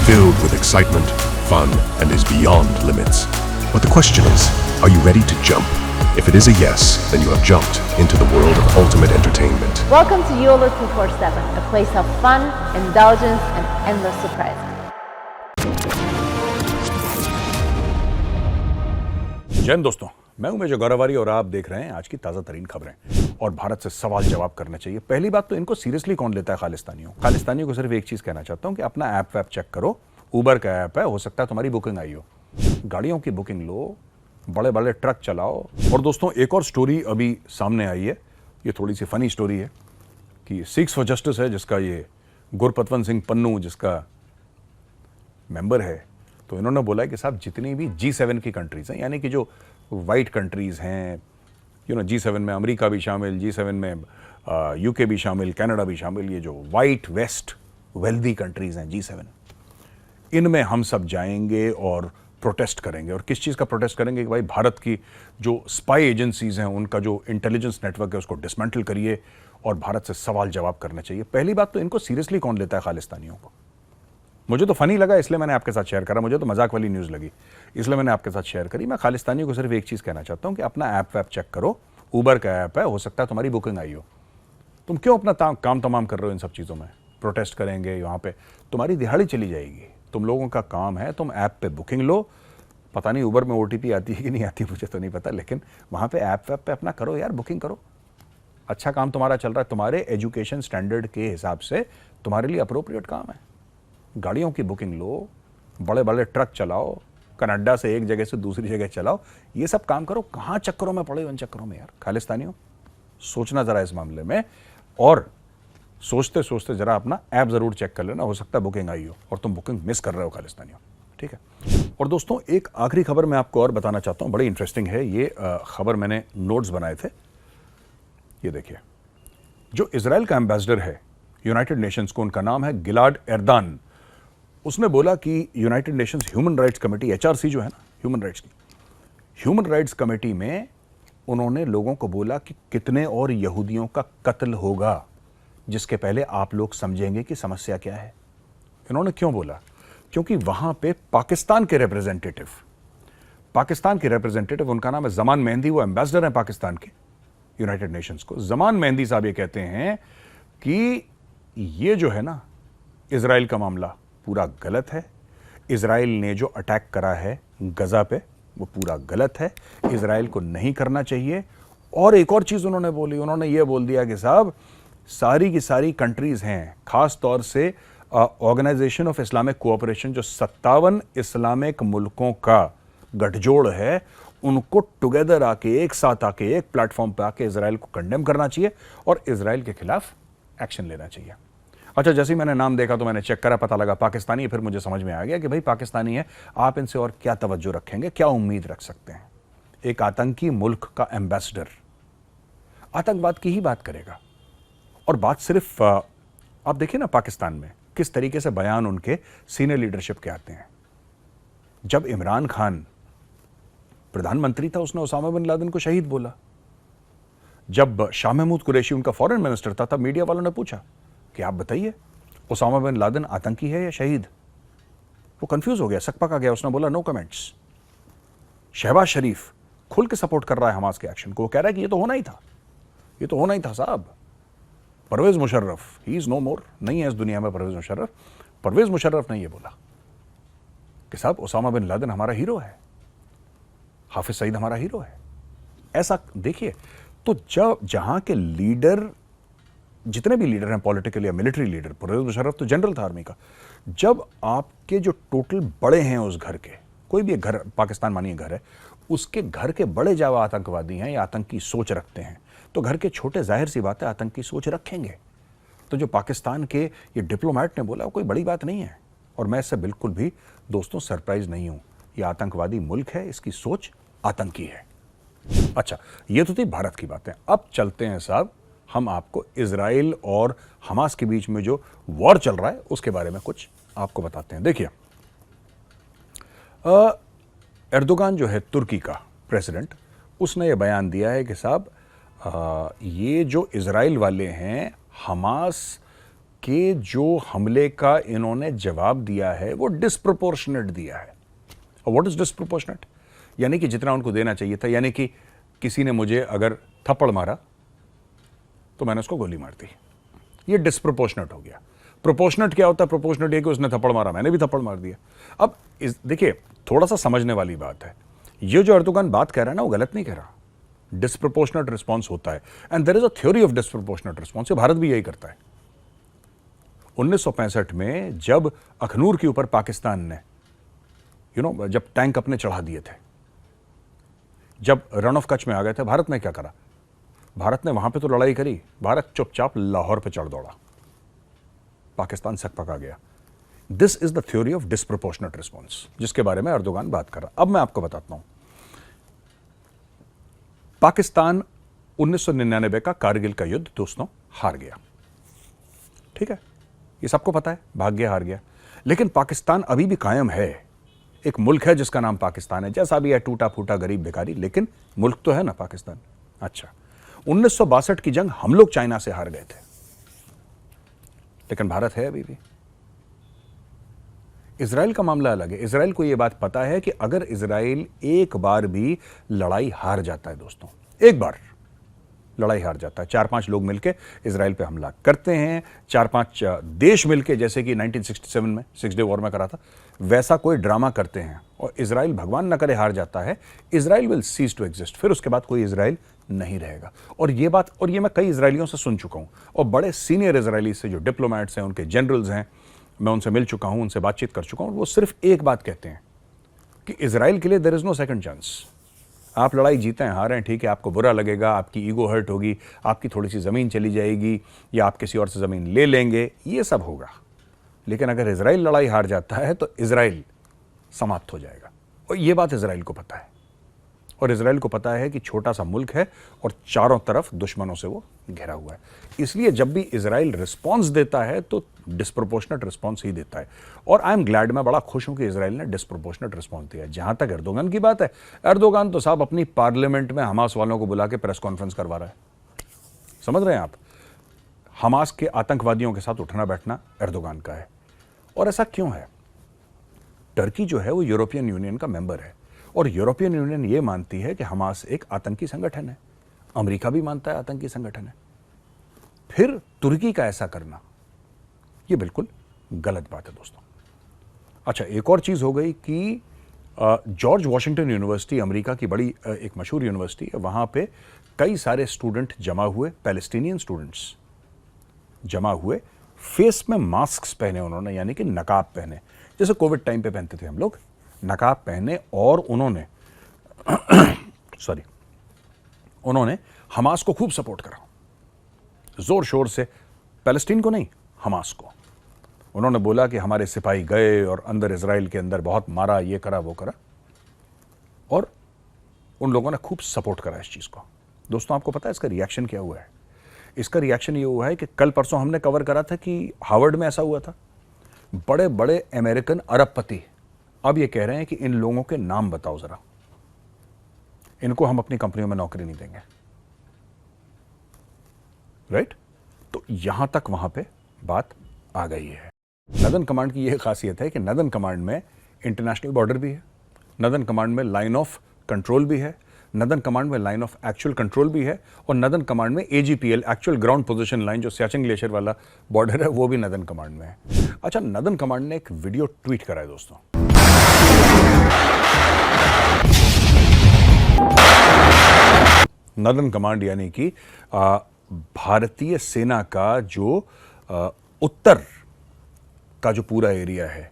filled with excitement, fun, and is beyond limits. But the question is, are you ready to jump? If it is a yes, then you have jumped into the world of ultimate entertainment. Welcome to YOLO 247, a place of fun, indulgence, and endless surprises. जय हिंद दोस्तों, मैं हूं major गौरवारी और आप देख रहे हैं आज की ताज़ा तरीन खबरें। और भारत से सवाल जवाब करने चाहिए। पहली बात तो इनको सीरियसली कौन लेता है खालिस्तानियों को सिर्फ एक चीज़ कहना चाहता हूं कि अपना ऐप वैप चेक करो। ऊबर का ऐप है, हो सकता है तुम्हारी बुकिंग आई हो। गाड़ियों की बुकिंग लो, बड़े बड़े ट्रक चलाओ। और दोस्तों एक और स्टोरी अभी सामने आई है, ये थोड़ी सी फनी स्टोरी है कि सिक्स फॉर जस्टिस है जिसका ये गुरपतवंत सिंह पन्नू जिसका मेंबर है, तो इन्होंने बोला है कि साहब जितनी भी G7 की कंट्रीज हैं, यानी कि जो वाइट कंट्रीज हैं, G7 में अमेरिका भी शामिल, G7 में यूके भी शामिल, कनाडा भी शामिल, ये जो वाइट वेस्ट वेल्दी कंट्रीज हैं G7, इनमें हम सब जाएंगे और प्रोटेस्ट करेंगे। और किस चीज़ का प्रोटेस्ट करेंगे कि भाई भारत की जो स्पाई एजेंसीज हैं उनका जो इंटेलिजेंस नेटवर्क है उसको डिसमेंटल करिए और भारत से सवाल जवाब करने चाहिए। पहली बात तो इनको सीरियसली कौन लेता है खालिस्तानियों को? मुझे तो फनी लगा इसलिए मैंने आपके साथ शेयर करा, मुझे तो मजाक वाली न्यूज़ लगी इसलिए मैंने आपके साथ शेयर करी। मैं खालिस्तानियों को सिर्फ एक चीज़ कहना चाहता हूँ कि अपना ऐप वैप चेक करो। ऊबर का ऐप है, हो सकता है तुम्हारी बुकिंग आई हो। तुम क्यों अपना काम तमाम कर रहे हो इन सब चीज़ों में? प्रोटेस्ट करेंगे वहाँ पे, तुम्हारी दिहाड़ी चली जाएगी। तुम लोगों का काम है, तुम ऐप पे बुकिंग लो। पता नहीं ऊबर में OTP आती है कि नहीं आती, मुझे तो नहीं पता, लेकिन वहाँ पे ऐप वैप पे अपना करो यार, बुकिंग करो। अच्छा काम तुम्हारा चल रहा है, तुम्हारे एजुकेशन स्टैंडर्ड के हिसाब से तुम्हारे लिए अप्रोप्रिएट काम है। गाड़ियों की बुकिंग लो, बड़े बड़े ट्रक चलाओ, कनाडा से एक जगह से दूसरी जगह चलाओ, ये सब काम करो। कहाँ चक्करों में पड़े हो इन चक्करों में यार खालिस्तानियों? सोचना ज़रा इस मामले में, और सोचते सोचते ज़रा अपना ऐप ज़रूर चेक कर लेना, हो सकता है बुकिंग आई हो और तुम बुकिंग मिस कर रहे हो खालिस्तानियों, ठीक है। और दोस्तों एक आखिरी खबर मैं आपको और बताना चाहता हूँ, बड़ी इंटरेस्टिंग है ये खबर, मैंने नोट्स बनाए थे। ये देखिए, जो इजराइल का एम्बेसडर है यूनाइटेड नेशंस को, उनका नाम है गिलाड एर्दान, उसने बोला कि United Nations human rights committee, HRC जो है ना ह्यूमन राइट्स की, ह्यूमन राइट्स कमेटी में उन्होंने लोगों को बोला कि कितने और यहूदियों का कत्ल होगा जिसके पहले आप लोग समझेंगे कि समस्या क्या है। इन्होंने क्यों बोला? क्योंकि वहां पे पाकिस्तान के रिप्रेजेंटेटिव, उनका नाम है जमान मेहंदी, वो एम्बेसडर हैं पाकिस्तान के यूनाइटेड नेशंस को। जमान मेहंदी साहब ये कहते हैं कि ये जो है ना इजराइल का मामला पूरा गलत है। इजराइल ने जो अटैक करा है गजा पे वो पूरा गलत है, इजराइल को नहीं करना चाहिए। और एक और चीज उन्होंने बोली, उन्होंने ये बोल दिया कि साहब सारी की सारी कंट्रीज हैं, खास तौर से ऑर्गेनाइजेशन ऑफ इस्लामिक कोऑपरेशन, जो 57 इस्लामिक मुल्कों का गठजोड़ है, उनको टुगेदर आके, एक साथ आके, एक प्लेटफॉर्म पे आके इजराइल को कंडेम करना चाहिए और इजराइल के खिलाफ एक्शन लेना चाहिए। अच्छा, जैसे ही मैंने नाम देखा तो मैंने चेक करा, पता लगा पाकिस्तानी है, फिर मुझे समझ में आ गया कि भाई पाकिस्तानी है, आप इनसे और क्या तवज्जो रखेंगे, क्या उम्मीद रख सकते हैं? एक आतंकी मुल्क का एम्बेसडर आतंकवाद की ही बात करेगा। और बात सिर्फ आप देखिए ना पाकिस्तान में किस तरीके से बयान उनके सीनियर लीडरशिप के आते हैं। जब इमरान खान प्रधानमंत्री था उसने ओसामा बिन लादेन को शहीद बोला। जब शाह महमूद कुरैशी उनका फॉरेन मिनिस्टर था तब मीडिया वालों ने पूछा कि आप बताइए ओसामा बिन लादेन आतंकी है या शहीद? वो कंफ्यूज हो गया, सकपका गया, उसने बोला नो कमेंट्स। शहबाज शरीफ खुल के सपोर्ट कर रहा है हमास के एक्शन को, वो कह रहा है कि ये तो होना ही था, ये तो होना ही था साहब। Pervez Musharraf, he is no more, नहीं है इस दुनिया में परवेज मुशर्रफ। परवेज मुशर्रफ ने यह बोला कि साहब ओसामा बिन लादेन हमारा हीरो है, हाफिज सईद हमारा हीरो है। ऐसा देखिए, तो जब जहां के लीडर, जितने भी लीडर हैं पॉलिटिकल या मिलिट्री लीडर, परवेज मुशर्रफ तो जनरल था आर्मी का, जब आपके जो टोटल बड़े हैं उस घर के, कोई भी एक घर, पाकिस्तान मानिए घर है, उसके घर के बड़े जब आतंकवादी हैं या आतंकी सोच रखते हैं, तो घर के छोटे जाहिर सी बात है आतंकी सोच रखेंगे। तो जो पाकिस्तान के ये डिप्लोमेट ने बोला वो कोई बड़ी बात नहीं है, और मैं इससे बिल्कुल भी दोस्तों सरप्राइज नहीं हूं। ये आतंकवादी मुल्क है, इसकी सोच आतंकी है। अच्छा, ये तो थी भारत की बातें। अब चलते हैं साहब, हम आपको इजराइल और हमास के बीच में जो वॉर चल रहा है उसके बारे में कुछ आपको बताते हैं। देखिए, एर्दोगान जो है तुर्की का प्रेसिडेंट, उसने ये बयान दिया है कि साहब ये जो इजराइल वाले हैं हमास कि जो हमले का इन्होंने जवाब दिया है वो डिस्प्रोपोर्शनेट दिया है। और व्हाट इज डिस्प्रोपोर्शनेट? यानी कि जितना उनको देना चाहिए था। यानी कि किसी ने मुझे अगर थप्पड़ मारा तो मैंने उसको गोली मार दी, ये डिस्प्रोपोर्शनेट हो गया। प्रोपोर्शनेट क्या होता है? प्रोपोर्शनेट ये कि उसने थप्पड़ मारा, मैंने भी थप्पड़ मार दिया। अब देखिए, थोड़ा सा समझने वाली बात है, ये जो अर्दोगान बात कह रहा है ना, वो गलत नहीं कह रहा। डिस्प्रोपोर्शनेट रिस्पॉन्स होता है and there is a theory of disproportionate response. Bharat भी यही करता है। 1965 में जब अखनूर के ऊपर पाकिस्तान ने जब टैंक अपने चढ़ा दिए थे, जब रन ऑफ कच्छ में आ गए थे, भारत ने क्या करा? भारत ने वहां पे तो लड़ाई करी, भारत चुपचाप लाहौर पे चढ़ दौड़ा, पाकिस्तान सकपका गया। This is the theory of disproportionate response, जिसके बारे में अर्दोगान बात कर रहा। अब मैं आपको बताता हूं, पाकिस्तान 1999 का कारगिल का युद्ध दोस्तों हार गया, ठीक है, ये सबको पता है, भाग गया, हार गया। लेकिन पाकिस्तान अभी भी कायम है, एक मुल्क है जिसका नाम पाकिस्तान है, जैसा भी है, टूटा फूटा, गरीब, भिखारी, लेकिन मुल्क तो है ना पाकिस्तान। अच्छा, 1962 की जंग हम लोग चाइना से हार गए थे, लेकिन भारत है अभी भी। इजराइल का मामला अलग है। इजराइल को यह बात पता है कि अगर इजराइल एक बार भी लड़ाई हार जाता है दोस्तों, एक बार लड़ाई हार जाता है, 4-5 लोग मिलकर इजराइल पे हमला करते हैं, 4-5 देश मिलकर, जैसे कि 1967 में 6 डे वॉर में करा था, वैसा कोई ड्रामा करते हैं और इजराइल भगवान न करे हार जाता है, Israel will cease to exist. फिर उसके बाद कोई इजराइल नहीं रहेगा। और ये मैं कई इजरायलियों से सुन चुका हूं, और बड़े सीनियर इजरायली से, जो डिप्लोमेट्स हैं, उनके जनरल्स हैं, मैं उनसे मिल चुका हूं, उनसे बातचीत कर चुका हूं, वो सिर्फ एक बात कहते हैं कि इजराइल के लिए there is no second chance. आप लड़ाई जीते हैं, हारें, ठीक है, आपको बुरा लगेगा, आपकी ईगो हर्ट होगी, आपकी थोड़ी सी ज़मीन चली जाएगी, या आप किसी और से ज़मीन ले लेंगे, ये सब होगा। लेकिन अगर इजराइल लड़ाई हार जाता है तो इजराइल समाप्त हो जाएगा, और ये बात इजराइल को पता है। और इजराइल को पता है कि छोटा सा मुल्क है और चारों तरफ दुश्मनों से वो घिरा हुआ है। इसलिए जब भी इजराइल रिस्पॉन्स देता है तो डिस्प्रोपोर्शनेट रिस्पॉन्स ही देता है। और आई एम ग्लैड, मैं बड़ा खुश हूं कि इजराइल ने डिस्प्रोपोर्शनेट रिस्पॉन्स दिया है। जहां तक एर्दोगान की बात है, एर्दोगान तो साहब अपनी पार्लियामेंट में हमास वालों को बुला के प्रेस कॉन्फ्रेंस करवा रहा है। समझ रहे हैं आप? हमास के आतंकवादियों के साथ उठना बैठना एर्दोगान का है। और ऐसा क्यों है? टर्की जो है वो यूरोपियन यूनियन का मेंबर है, और यूरोपियन यूनियन ये मानती है कि हमास एक आतंकी संगठन है, अमेरिका भी मानता है आतंकी संगठन है। फिर तुर्की का ऐसा करना ये बिल्कुल गलत बात है दोस्तों। अच्छा, एक और चीज हो गई कि जॉर्ज वॉशिंगटन यूनिवर्सिटी, अमेरिका की बड़ी एक मशहूर यूनिवर्सिटी है, वहां पे कई सारे स्टूडेंट जमा हुए, पैलेस्टीनियन स्टूडेंट्स जमा हुए, फेस में मास्क पहने उन्होंने, यानी कि नकाब पहने, जैसे कोविड टाइम पे पहनते थे हम लोग, नकाब पहने, और उन्होंने उन्होंने हमास को खूब सपोर्ट करा, जोर शोर से, पैलेस्टीन को नहीं, हमास को। उन्होंने बोला कि हमारे सिपाही गए और अंदर इजराइल के अंदर बहुत मारा, ये करा, वो करा, और उन लोगों ने खूब सपोर्ट करा इस चीज को। दोस्तों, आपको पता है इसका रिएक्शन क्या हुआ है? इसका रिएक्शन ये हुआ है कि कल परसों हमने कवर करा था कि हार्वर्ड में ऐसा हुआ था, बड़े बड़े अमेरिकन अरबपति अब ये कह रहे हैं कि इन लोगों के नाम बताओ जरा, इनको हम अपनी कंपनियों में नौकरी नहीं देंगे। राइट? तो यहां तक वहां पे बात आ गई है। नदन कमांड की यह खासियत है कि नदन कमांड में इंटरनेशनल बॉर्डर भी है, नदन कमांड में लाइन ऑफ कंट्रोल भी है, नदन कमांड में लाइन ऑफ एक्चुअल कंट्रोल भी है, और नदन कमांड में एजीपीएल, एक्चुअल ग्राउंड पोजीशन लाइन, जो सियाचिन ग्लेशियर वाला बॉर्डर है, वो भी नदन कमांड में है। अच्छा, नदन कमांड ने एक वीडियो ट्वीट करा है दोस्तों। नदन कमांड यानी कि भारतीय सेना का जो उत्तर का जो पूरा एरिया है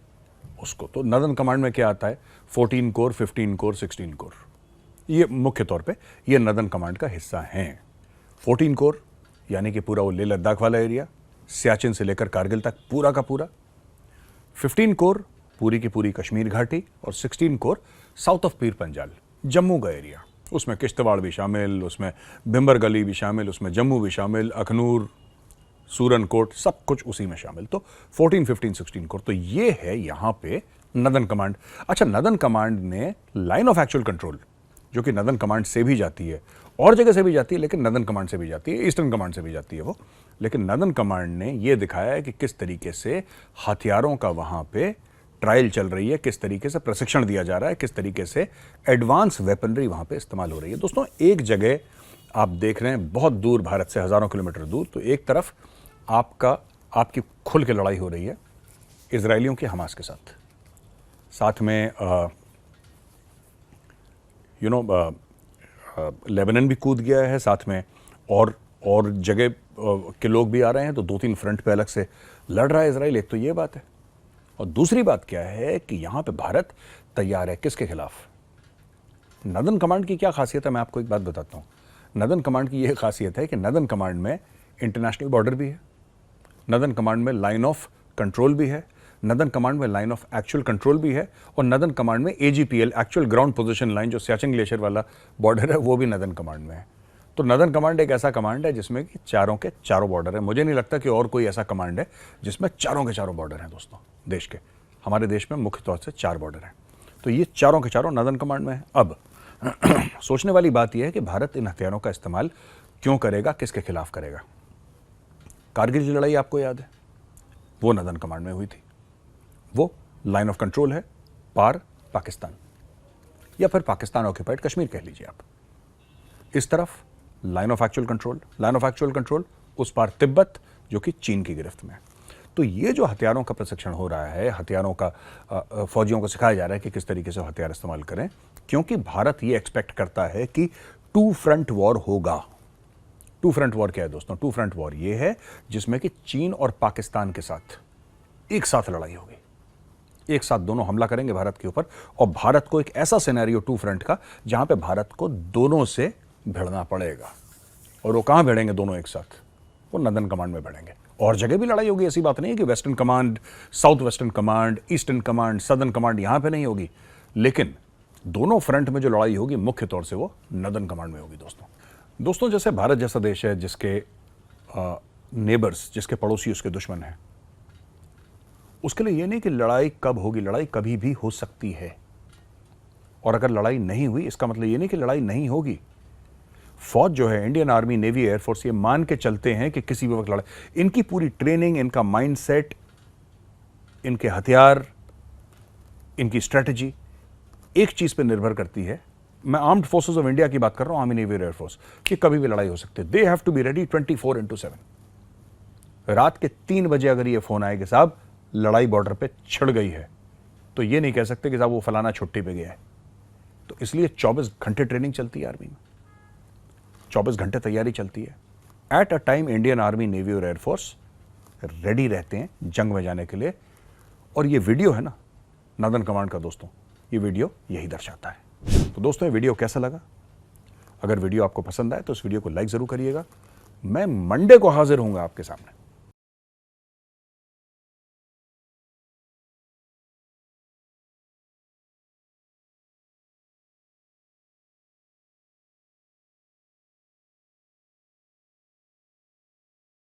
उसको, तो नदन कमांड में क्या आता है? 14 कोर, 15 कोर, 16 कोर, ये मुख्य तौर पे ये नदन कमांड का हिस्सा हैं। 14 कोर यानी कि पूरा वो लेह लद्दाख वाला एरिया, सियाचिन से लेकर कारगिल तक पूरा का पूरा। 15 कोर पूरी की पूरी कश्मीर घाटी, और 16 core south of Pir Panjal, Jammu का एरिया, उसमें किश्तवाड़ भी शामिल, उसमें भिंबर गली भी शामिल, उसमें जम्मू भी शामिल, अखनूर, सूरनकोट, सब कुछ उसी में शामिल। तो 14, 15, 16 कोर, तो ये है यहां पे नदन कमांड। अच्छा, नदन कमांड ने लाइन ऑफ एक्चुअल कंट्रोल, जो कि नदन कमांड से भी जाती है, और जगह से भी जाती है, लेकिन नदन कमांड से भी जाती है, ईस्टर्न कमांड से भी जाती है वो। लेकिन नदन कमांड ने ये दिखाया है कि किस तरीके से हथियारों का वहाँ पे ट्रायल चल रही है, किस तरीके से प्रशिक्षण दिया जा रहा है, किस तरीके से एडवांस वेपनरी वहाँ पे इस्तेमाल हो रही है। दोस्तों, एक जगह आप देख रहे हैं बहुत दूर, भारत से हज़ारों किलोमीटर दूर, तो एक तरफ आपकी खुल के लड़ाई हो रही है इजरायलियों की हमास के साथ में लेबनान भी कूद गया है, साथ में और जगह के लोग भी आ रहे हैं, तो 2-3 फ्रंट पे अलग से लड़ रहा है इजराइल। एक तो ये बात है, और दूसरी बात क्या है कि यहां पे भारत तैयार है किसके खिलाफ। नदन कमांड की क्या खासियत है, मैं आपको एक बात बताता हूं। नदन कमांड की यह खासियत है कि नदन कमांड में इंटरनेशनल बॉर्डर भी है, नदन कमांड में लाइन ऑफ कंट्रोल भी है, नदन कमांड में लाइन ऑफ एक्चुअल कंट्रोल भी है, और नदन कमांड में एजीपीएल, एक्चुअल ग्राउंड पोजीशन लाइन, जो सियाचिन ग्लेशियर वाला बॉर्डर है, वो भी नदन कमांड में है। तो नदन कमांड एक ऐसा कमांड है जिसमें कि चारों के चारों बॉर्डर है। मुझे नहीं लगता कि और कोई ऐसा कमांड है जिसमें चारों के चारों बॉर्डर हैं। दोस्तों, देश के, हमारे देश में मुख्य तौर से 4 बॉर्डर हैं, तो ये चारों के चारों नदन कमांड में है। अब सोचने वाली बात यह है कि भारत इन हथियारों का इस्तेमाल क्यों करेगा, किसके खिलाफ करेगा। कारगिल की लड़ाई आपको याद है, वो नदन कमांड में हुई थी। वो लाइन ऑफ कंट्रोल है पार पाकिस्तान, या फिर पाकिस्तान ऑक्यूपाइड कश्मीर कह लीजिए आप। इस तरफ लाइन ऑफ एक्चुअल कंट्रोल, उस पार तिब्बत, जो कि चीन की गिरफ्त में है। तो ये जो हथियारों का प्रशिक्षण हो रहा है, हथियारों का फौजियों को सिखाया जा रहा है कि किस तरीके से हथियार इस्तेमाल करें, क्योंकि भारत ये एक्सपेक्ट करता है कि 2 फ्रंट वॉर होगा। 2 फ्रंट वॉर क्या है दोस्तों? 2 फ्रंट वॉर ये है जिसमें कि चीन और पाकिस्तान के साथ एक साथ लड़ाई होगी, एक साथ दोनों हमला करेंगे भारत के ऊपर, और भारत को एक ऐसा सिनेरियो 2 फ्रंट का जहां पे भारत को दोनों से भिड़ना पड़ेगा। और वो कहां भिड़ेंगे दोनों एक साथ? वो नदन कमांड में भिड़ेंगे। और जगह भी लड़ाई होगी, ऐसी बात नहीं है कि western command, south western command, eastern command, southern command यहां पे नहीं होगी, लेकिन दोनों फ्रंट में जो लड़ाई होगी मुख्य तौर से वो नदन कमांड में होगी। दोस्तों, जैसे भारत जैसा देश है जिसके नेबर्स, जिसके पड़ोसी उसके दुश्मन हैं, उसके लिए ये नहीं कि लड़ाई कब होगी, लड़ाई कभी भी हो सकती है। और अगर लड़ाई नहीं हुई, इसका मतलब ये नहीं कि लड़ाई नहीं होगी। फौज जो है, इंडियन आर्मी, नेवी, एयरफोर्स, ये मान के चलते हैं कि किसी भी वक्त लड़ाई, इनकी पूरी ट्रेनिंग, इनका माइंडसेट, इनके हथियार, इनकी स्ट्रेटजी एक चीज पे निर्भर करती है। मैं आर्म्ड फोर्सेस ऑफ इंडिया की बात कर रहा हूं, आर्मी, नेवी, एयरफोर्स, कि कभी भी लड़ाई हो सकती है। They have to be ready 24/7। रात के 3 बजे अगर ये फोन आए कि साहब लड़ाई बॉर्डर पे छिड़ गई है, तो ये नहीं कह सकते कि साहब वो फलाना छुट्टी पे गया है। तो इसलिए 24 घंटे ट्रेनिंग चलती है आर्मी में, 24 घंटे तैयारी चलती है। At a time Indian army, navy और एयरफोर्स रेडी रहते हैं जंग में जाने के लिए। और ये वीडियो है ना नदन कमांड का, दोस्तों, ये वीडियो यही दर्शाता है। तो दोस्तों, ये वीडियो कैसा लगा? अगर वीडियो आपको पसंद आए तो इस वीडियो को लाइक जरूर करिएगा। मैं मंडे को हाजिर होऊंगा आपके सामने।